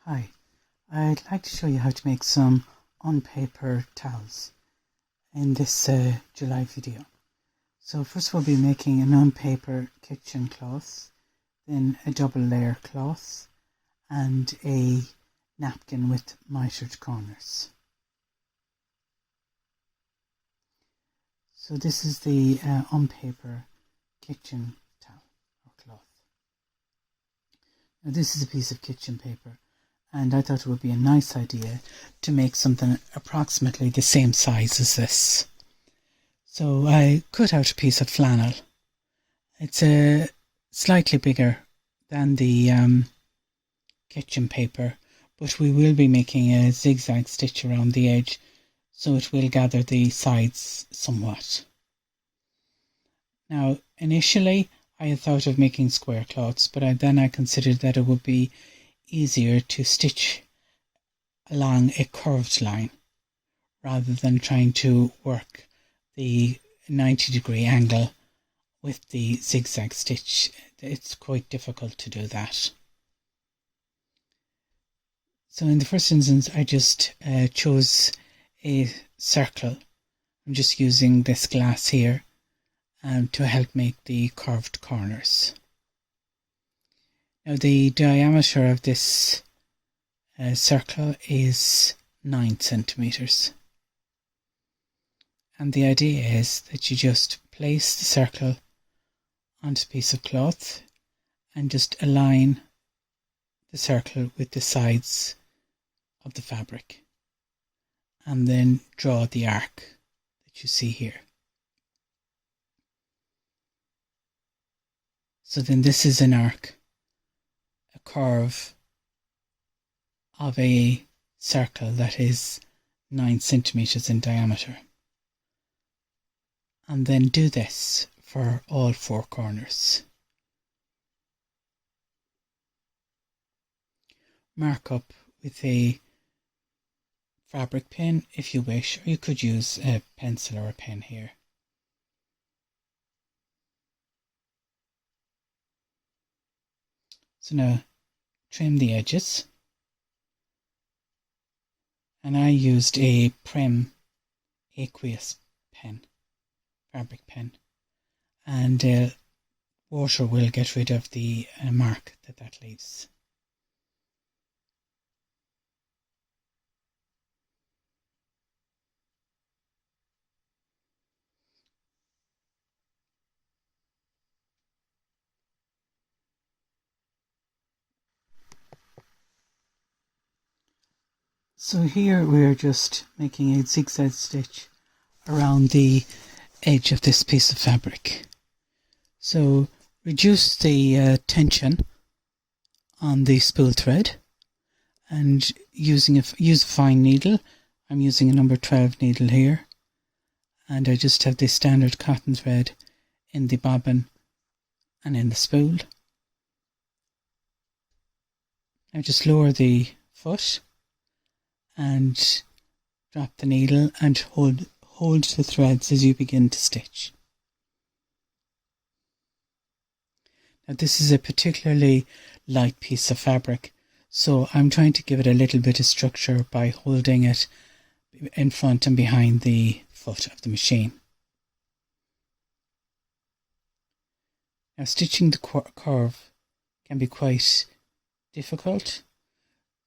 Hi, I'd like to show you how to make some on-paper towels in this July video. So first of all, we'll be making an on-paper kitchen cloth, then a double layer cloth and a napkin with mitered corners. So this is the on-paper kitchen towel or cloth. Now this is a piece of kitchen paper, and I thought it would be a nice idea to make something approximately the same size as this. So I cut out a piece of flannel. It's slightly bigger than the kitchen paper, but we will be making a zigzag stitch around the edge, so it will gather the sides somewhat. Now initially I had thought of making square cloths, but then I considered that it would be easier to stitch along a curved line rather than trying to work the 90-degree angle with the zigzag stitch. It's quite difficult to do that. So in the first instance I just chose a circle. I'm just using this glass here to help make the curved corners. Now the diameter of this circle is 9 centimeters. And the idea is that you just place the circle onto a piece of cloth and just align the circle with the sides of the fabric, and then draw the arc that you see here. So then this is an arc, a curve of a circle that is 9 centimeters in diameter. And then do this for all 4 corners. Mark up with a fabric pen if you wish, or you could use a pencil or a pen here. So now trim the edges, and I used a Prem aqueous pen, fabric pen, and water will get rid of the mark that leaves. So here we are just making a zigzag stitch around the edge of this piece of fabric. So reduce the tension on the spool thread, and use a fine needle. I'm using a number 12 needle here, and I just have the standard cotton thread in the bobbin and in the spool. Now just lower the foot and drop the needle and hold the threads as you begin to stitch. Now this is a particularly light piece of fabric, so I'm trying to give it a little bit of structure by holding it in front and behind the foot of the machine. Now stitching the curve can be quite difficult,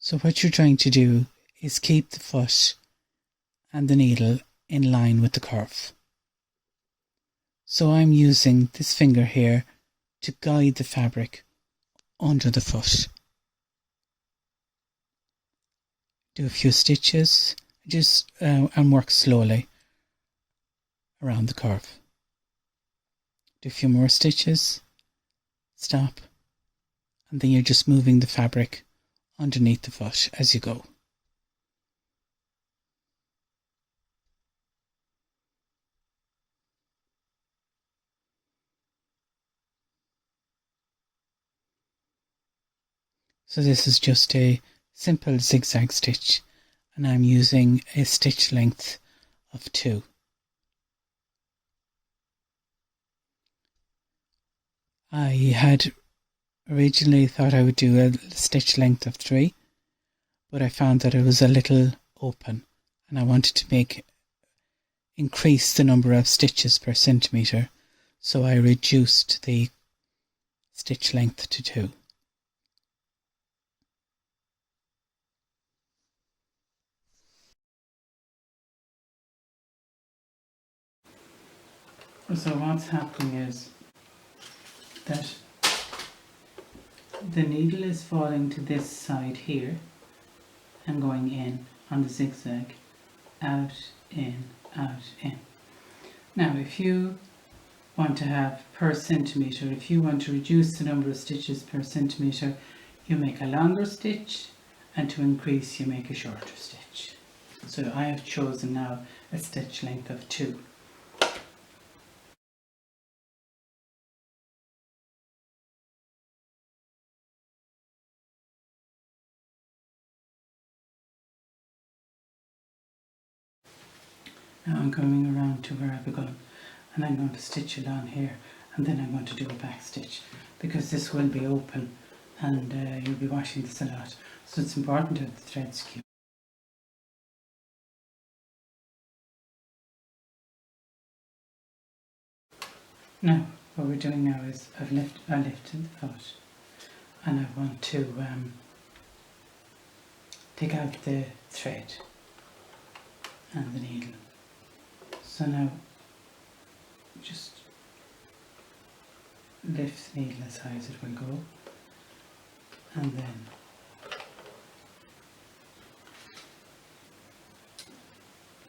so what you're trying to do is keep the foot and the needle in line with the curve. So I'm using this finger here to guide the fabric under the foot. Do a few stitches and work slowly around the curve. Do a few more stitches, stop, and then you're just moving the fabric underneath the foot as you go. So this is just a simple zigzag stitch, and I'm using a stitch length of 2. I had originally thought I would do a stitch length of 3, but I found that it was a little open and I wanted to increase the number of stitches per centimetre, so I reduced the stitch length to 2. So what's happening is that the needle is falling to this side here and going in on the zigzag, out, in, out, in. Now if you want to have per centimetre, if you want to reduce the number of stitches per centimetre, you make a longer stitch, and to increase you make a shorter stitch. So I have chosen now a stitch length of 2. Now I'm coming around to where I begun, and I'm going to stitch it on here, and then I'm going to do a back stitch, because this will be open and you'll be washing this a lot, so it's important to have the threads cute. Now what we're doing now is I lifted the foot, and I want to take out the thread and the needle. So now just lift the needle as high as it will go, and then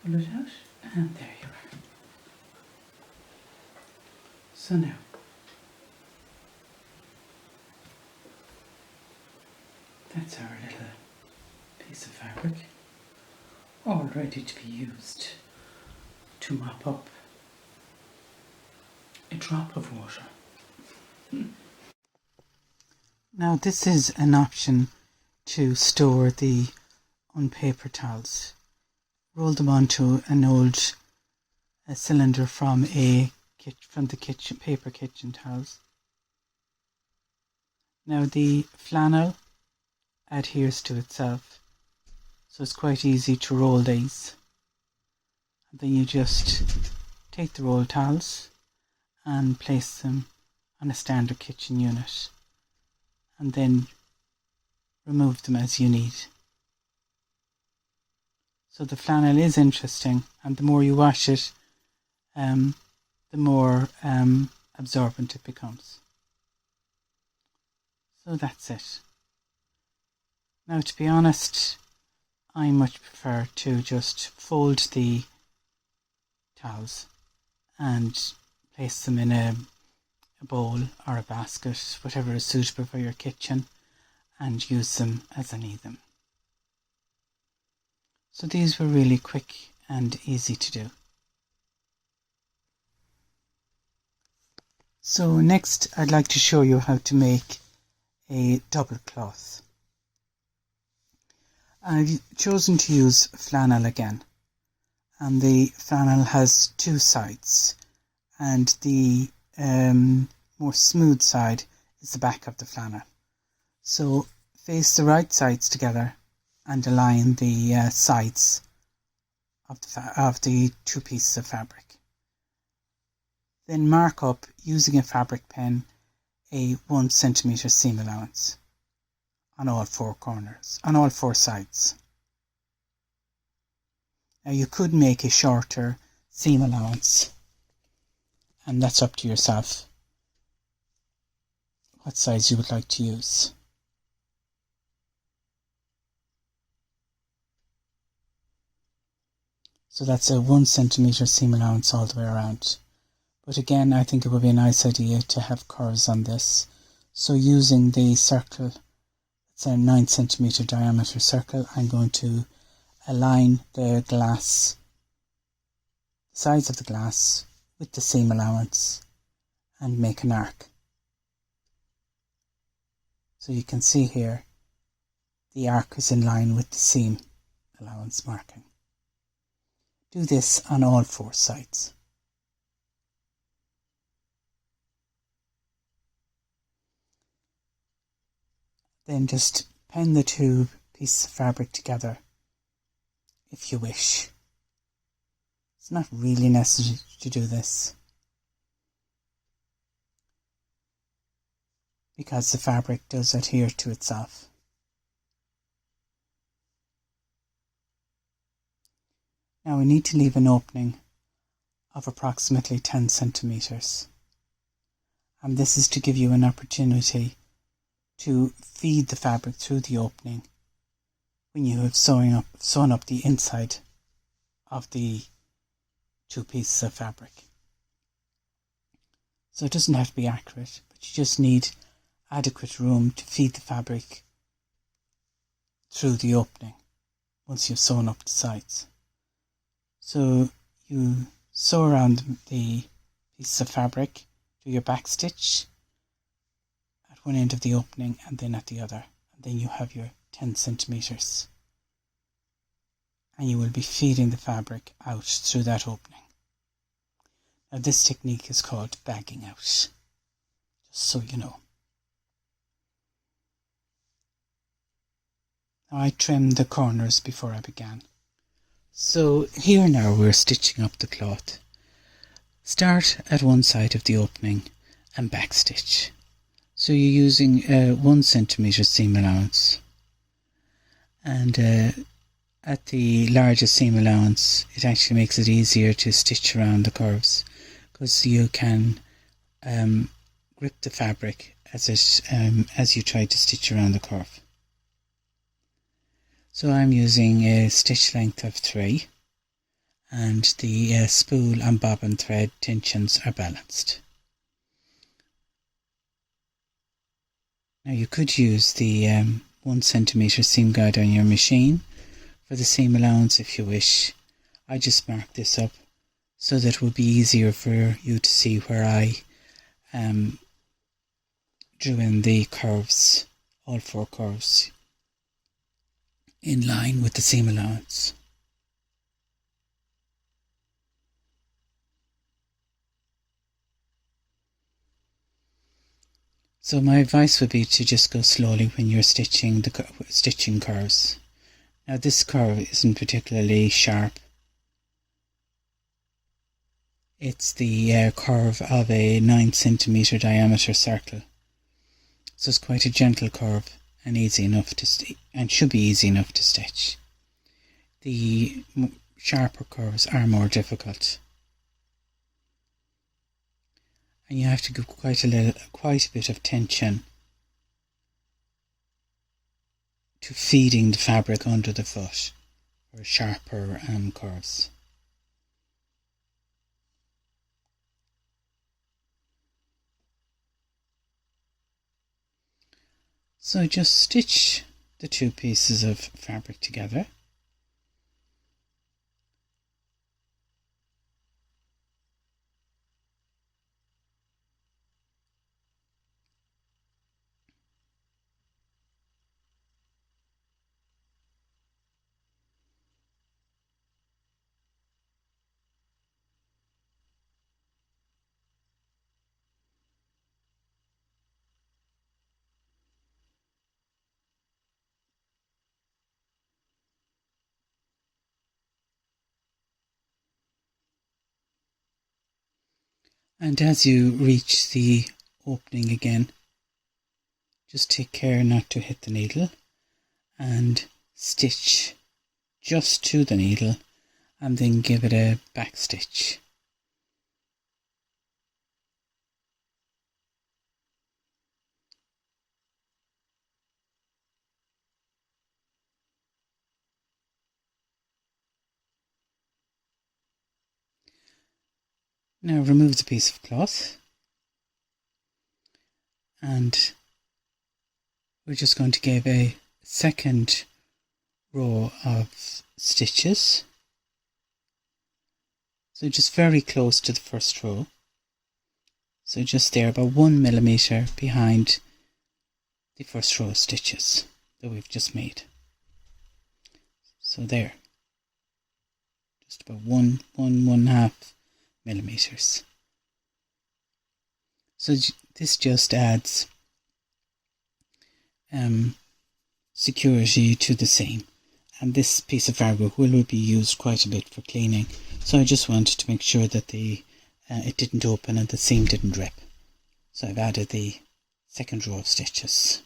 pull it out, and there you are. So now that's our little piece of fabric all ready to be used to mop up a drop of water. Now this is an option to store the UNpaper towels. Roll them onto an old cylinder from the paper kitchen towels. Now the flannel adheres to itself, so it's quite easy to roll these. And then you just take the roll towels and place them on a standard kitchen unit, and then remove them as you need. So the flannel is interesting, and the more you wash it, the more absorbent it becomes. So that's it. Now, to be honest, I much prefer to just fold the towels and place them in a bowl or a basket, whatever is suitable for your kitchen, and use them as I need them. So these were really quick and easy to do. So next I'd like to show you how to make a double cloth. I've chosen to use flannel again, and the flannel has 2 sides, and the more smooth side is the back of the flannel. So face the right sides together and align the sides of the 2 pieces of fabric. Then mark up using a fabric pen a 1 centimetre seam allowance on all 4 corners, on all 4 sides. Now you could make a shorter seam allowance, and that's up to yourself what size you would like to use. So that's a 1 centimetre seam allowance all the way around. But again, I think it would be a nice idea to have curves on this. So using the circle, it's a 9 centimetre diameter circle, I'm going to align the glass, the sides of the glass with the seam allowance, and make an arc. So you can see here the arc is in line with the seam allowance marking. Do this on all 4 sides. Then just pen the 2 pieces of fabric together if you wish. It's not really necessary to do this because the fabric does adhere to itself. Now we need to leave an opening of approximately 10 centimeters. And this is to give you an opportunity to feed the fabric through the opening when you have sewn up the inside of the two pieces of fabric. So it doesn't have to be accurate, but you just need adequate room to feed the fabric through the opening once you've sewn up the sides. So you sew around the pieces of fabric, do your back stitch at one end of the opening and then at the other, and then you have your 10 centimeters, and you will be feeding the fabric out through that opening. Now this technique is called bagging out, just so you know. Now I trimmed the corners before I began. So here now we're stitching up the cloth. Start at one side of the opening and backstitch. So you're using 1 centimeter seam allowance, and at the larger seam allowance it actually makes it easier to stitch around the curves because you can grip the fabric as you try to stitch around the curve. So I'm using a stitch length of 3, and the spool and bobbin thread tensions are balanced. Now you could use the 1 centimeter seam guide on your machine for the seam allowance if you wish. I just marked this up so that it would be easier for you to see where I drew in the curves, all 4 curves, in line with the seam allowance. So my advice would be to just go slowly when you're stitching curves. Now this curve isn't particularly sharp. It's the curve of a 9 centimeter diameter circle. So it's quite a gentle curve and easy enough to and should be easy enough to stitch. The sharper curves are more difficult, and you have to give quite a bit of tension to feeding the fabric under the foot for sharper curves. So just stitch the 2 pieces of fabric together. And as you reach the opening again, just take care not to hit the needle and stitch just to the needle and then give it a back stitch. Now remove the piece of cloth, and we're just going to give a second row of stitches. So just very close to the first row. So just there, about 1 millimeter behind the first row of stitches that we've just made. So there, just about 1.5 millimeters. So this just adds security to the seam. And this piece of fabric will be used quite a bit for cleaning, so I just wanted to make sure that it didn't open and the seam didn't rip. So I've added the second row of stitches.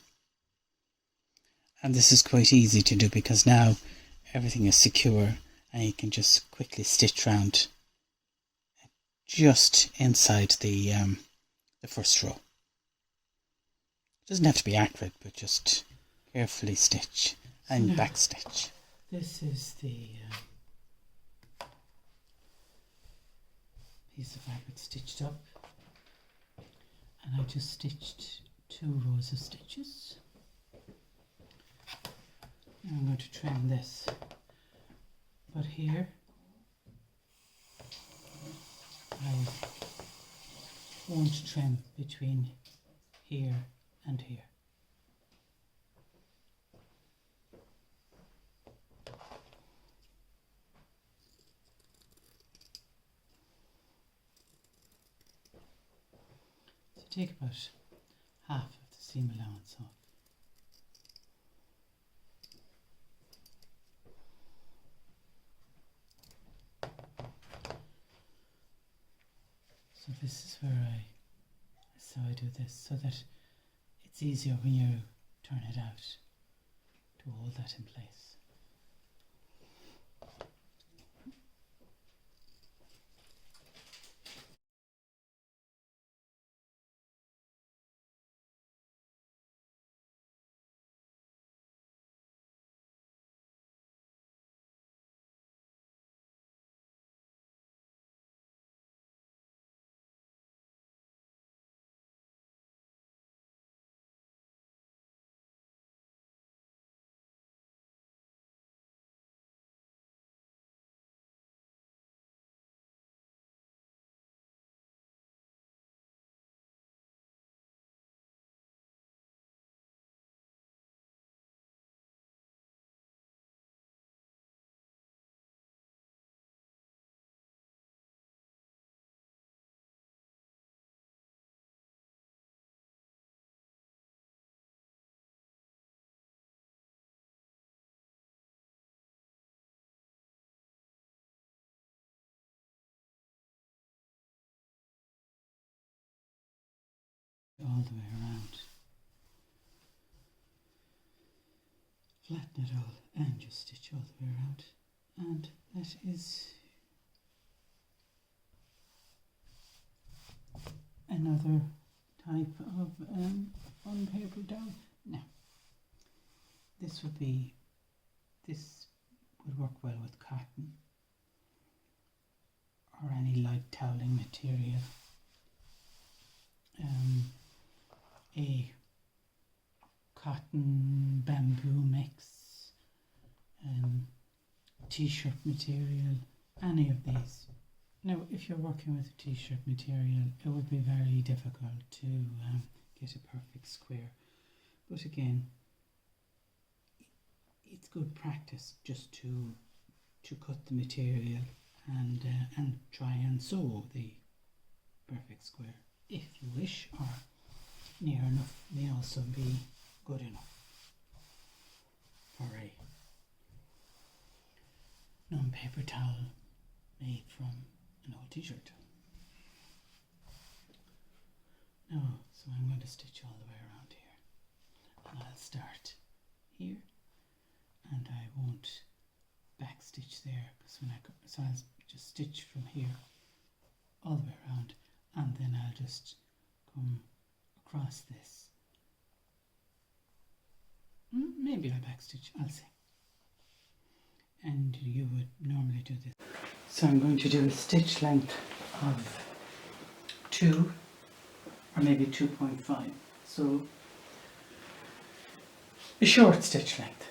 And this is quite easy to do because now everything is secure and you can just quickly stitch round just inside the first row. It doesn't have to be accurate, but just carefully stitch and back stitch. This is the piece of fabric stitched up, and I just stitched 2 rows of stitches. Now I'm going to trim this, but here I won't trim between here and here. So take about half of the seam allowance off. So this is where that's how I do this, so that it's easier when you turn it out to hold that in place. All the way around. Flatten it all and just stitch all the way around. And that is another type of UNpaper down. Now, this would work well with cotton or any light toweling material. A cotton bamboo mix, t-shirt material, any of these. Now, if you're working with a t-shirt material, it would be very difficult to get a perfect square. But again, it's good practice just to cut the material and try and sew the perfect square, if you wish, or near enough may also be good enough for a non-paper towel made from an old t-shirt. Now, so I'm going to stitch all the way around here, and I'll start here, and I won't back stitch there because so I'll just stitch from here all the way around, and then I'll just come across this. Maybe I'll back stitch, I'll see. And you would normally do this. So I'm going to do a stitch length of 2 or maybe 2.5. So a short stitch length.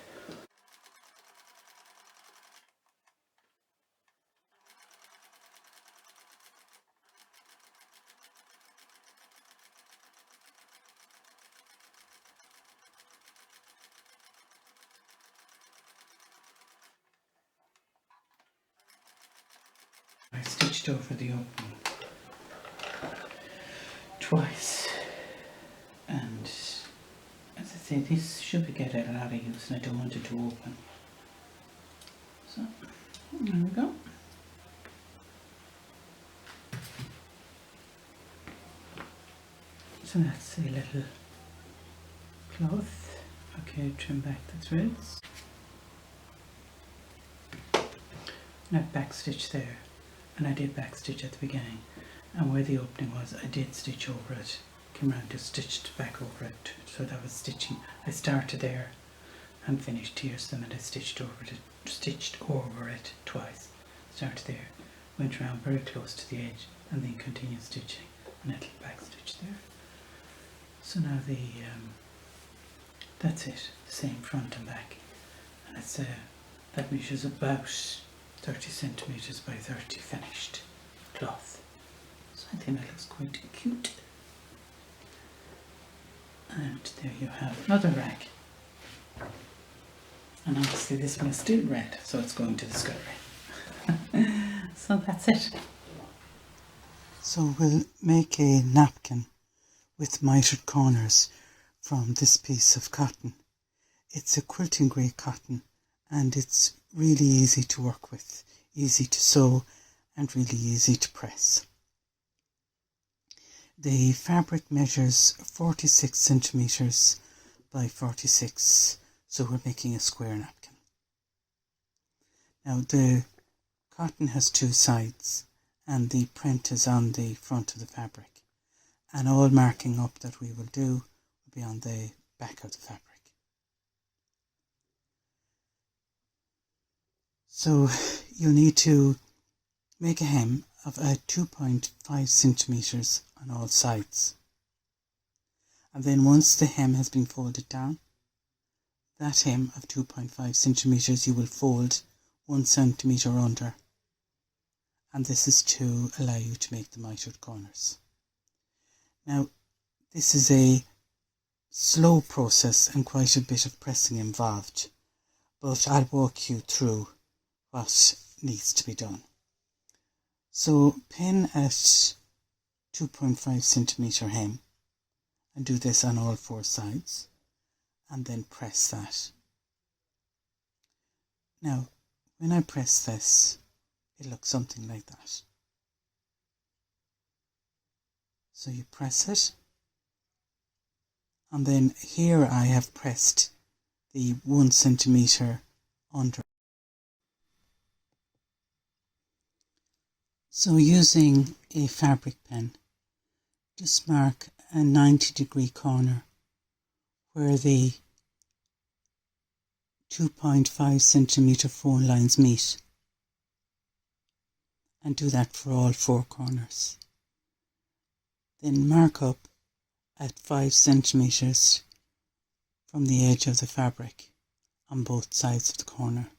I stitched over the opening twice, and as I say this should get a lot of use and I don't want it to open. So there we go. So that's a little cloth. Okay, trim back the threads. Now backstitch there, and I did backstitch at the beginning, and where the opening was I did stitch over it, came around to stitched back over it, so that was stitching. I started there and finished here, so then I stitched over it twice. Started there, went around very close to the edge, and then continued stitching, and a little backstitch there. So now that's it, same front and back, and it's that measures about 30 centimeters by 30 finished cloth. So I think that looks quite cute. And there you have another rag. And obviously this one is still red, so it's going to the scullery. So that's it. So we'll make a napkin with mitered corners from this piece of cotton. It's a quilting grey cotton and it's really easy to work with, easy to sew and really easy to press. The fabric measures 46 centimeters by 46, so we're making a square napkin. Now the cotton has two sides and the print is on the front of the fabric, and all marking up that we will do will be on the back of the fabric. So you need to make a hem of 2.5 centimeters on all sides, and then once the hem has been folded down, that hem of 2.5 centimeters you will fold 1 centimeter under, and this is to allow you to make the mitered corners. Now this is a slow process and quite a bit of pressing involved, but I'll walk you through what needs to be done. So pin at 2.5 centimeter hem and do this on all four sides, and then press that. Now when I press this, it looks something like that. So you press it, and then here I have pressed the 1 centimeter under. So using a fabric pen, just mark a 90-degree corner where the 2.5 centimeter phone lines meet, and do that for all four corners. Then mark up at 5 centimeters from the edge of the fabric on both sides of the corner.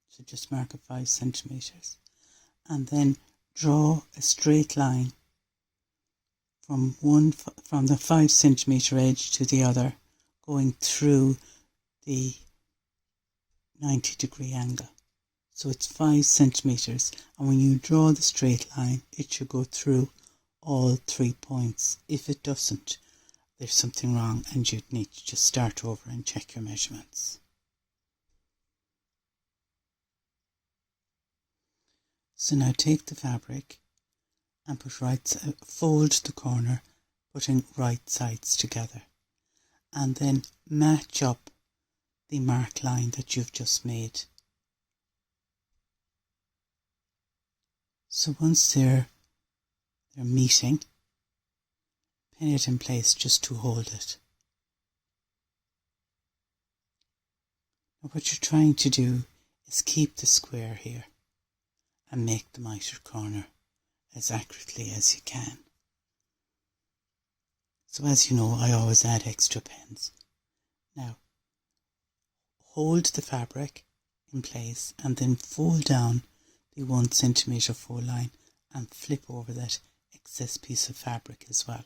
So just mark at 5 centimeters, and then draw a straight line from the 5 centimeter edge to the other, going through the 90-degree angle. So it's 5 centimeters, and when you draw the straight line, it should go through all 3 points. If it doesn't, there's something wrong and you'd need to just start over and check your measurements. So now take the fabric and fold the corner, putting right sides together, and then match up the mark line that you've just made. So once they're meeting, pin it in place just to hold it. Now what you're trying to do is keep the square here and make the mitered corner as accurately as you can. So as you know, I always add extra pins. Now hold the fabric in place and then fold down the 1 centimeter fold line and flip over that excess piece of fabric as well.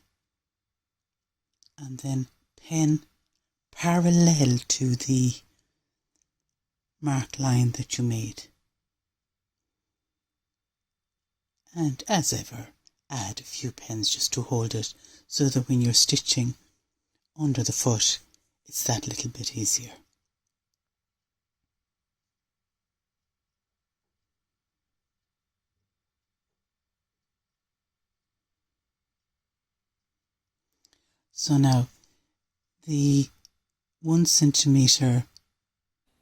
And then pin parallel to the mark line that you made. And as ever, add a few pens just to hold it, so that when you're stitching under the foot, it's that little bit easier. So now the 1 centimetre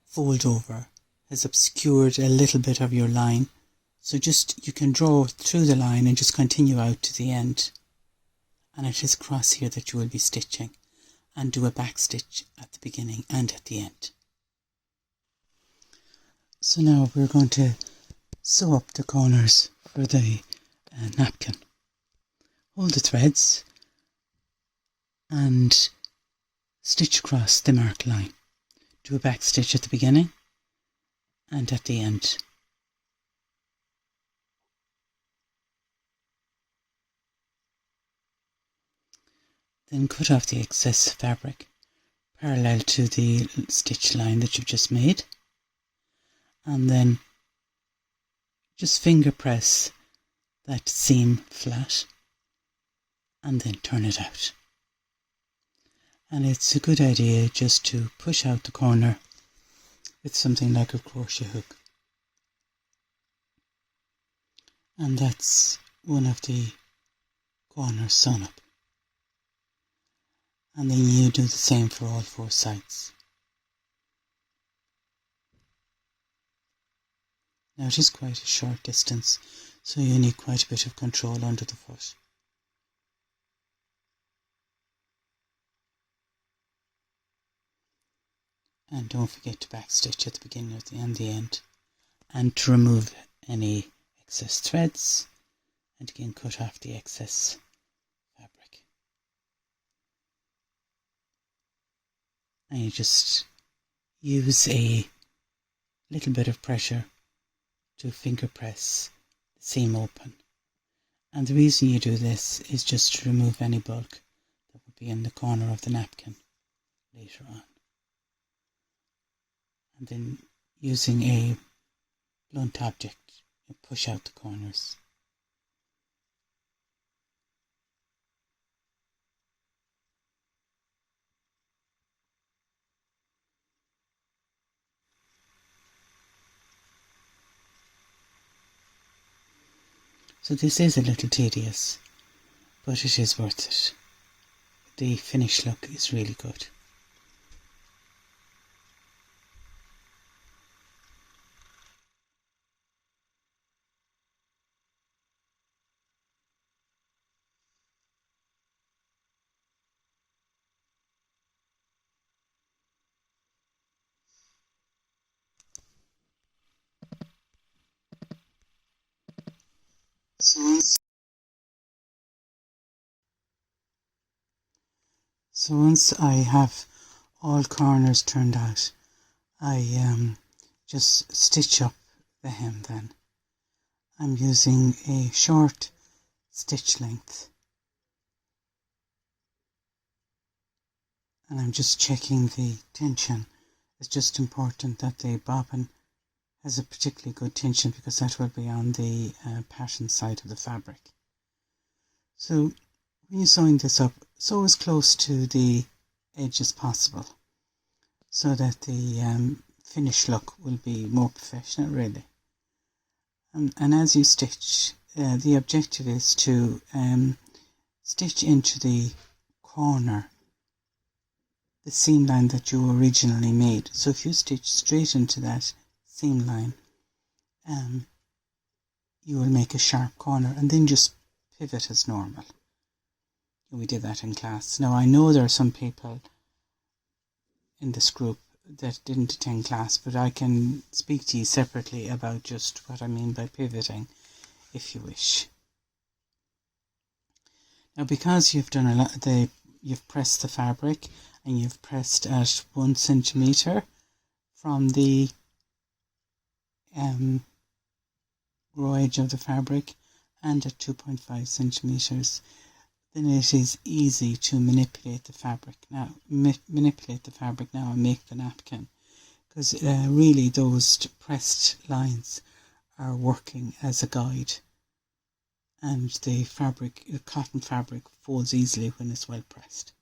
fold over has obscured a little bit of your line, so just you can draw through the line and just continue out to the end, and it is across here that you will be stitching, and do a back stitch at the beginning and at the end. So now we're going to sew up the corners for the napkin. Hold the threads and stitch across the marked line. Do a back stitch at the beginning and at the end. Then cut off the excess fabric parallel to the stitch line that you've just made, and then just finger press that seam flat and then turn it out. And it's a good idea just to push out the corner with something like a crochet hook. And that's one of the corners sewn up. And then you do the same for all 4 sides. Now it is quite a short distance, so you need quite a bit of control under the foot. And don't forget to backstitch at the beginning and the end, and to remove any excess threads, and again cut off the excess fabric. And you just use a little bit of pressure to finger press the seam open. And the reason you do this is just to remove any bulk that would be in the corner of the napkin later on. And then using a blunt object, you push out the corners. So this is a little tedious, but it is worth it. The finished look is really good. So once I have all corners turned out, I just stitch up the hem then. I'm using a short stitch length, and I'm just checking the tension. It's just important that the bobbin has a particularly good tension, because that will be on the pattern side of the fabric. So when you're sewing this up, sew as close to the edge as possible, so that the finished look will be more professional, really. And as you stitch, the objective is to stitch into the corner the seam line that you originally made. So if you stitch straight into that seam line, you will make a sharp corner, and then just pivot as normal. We did that in class. Now I know there are some people in this group that didn't attend class, but I can speak to you separately about just what I mean by pivoting, if you wish. Now, because you've done you've pressed the fabric, and you've pressed at 1 centimetre from the raw edge of the fabric, and at 2.5 centimetres, then it is easy to manipulate the fabric now. And make the napkin, because really those pressed lines are working as a guide, and the cotton fabric folds easily when it's well pressed.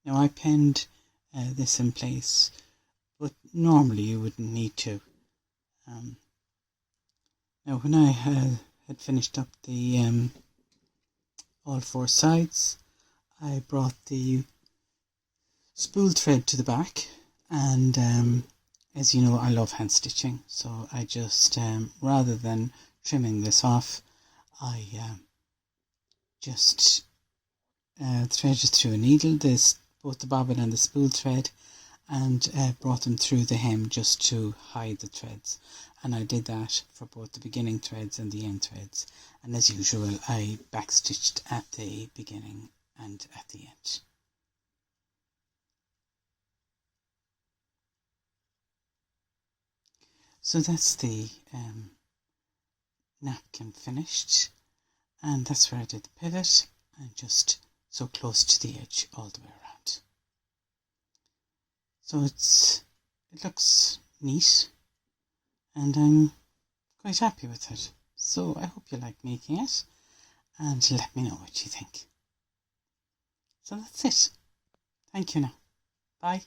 Now I pinned this in place, but normally you wouldn't need to. Now when I had finished up the all four sides, I brought the spool thread to the back, and as you know, I love hand stitching, so I just rather than trimming this off, I just threaded through a needle, both the bobbin and the spool thread, and brought them through the hem just to hide the threads. And I did that for both the beginning threads and the end threads. And as usual, I backstitched at the beginning and at the end. So that's the napkin finished, and that's where I did the pivot, and just so close to the edge all the way around. So it looks neat, and I'm quite happy with it. So I hope you like making it, and let me know what you think. So that's it. Thank you now. Bye.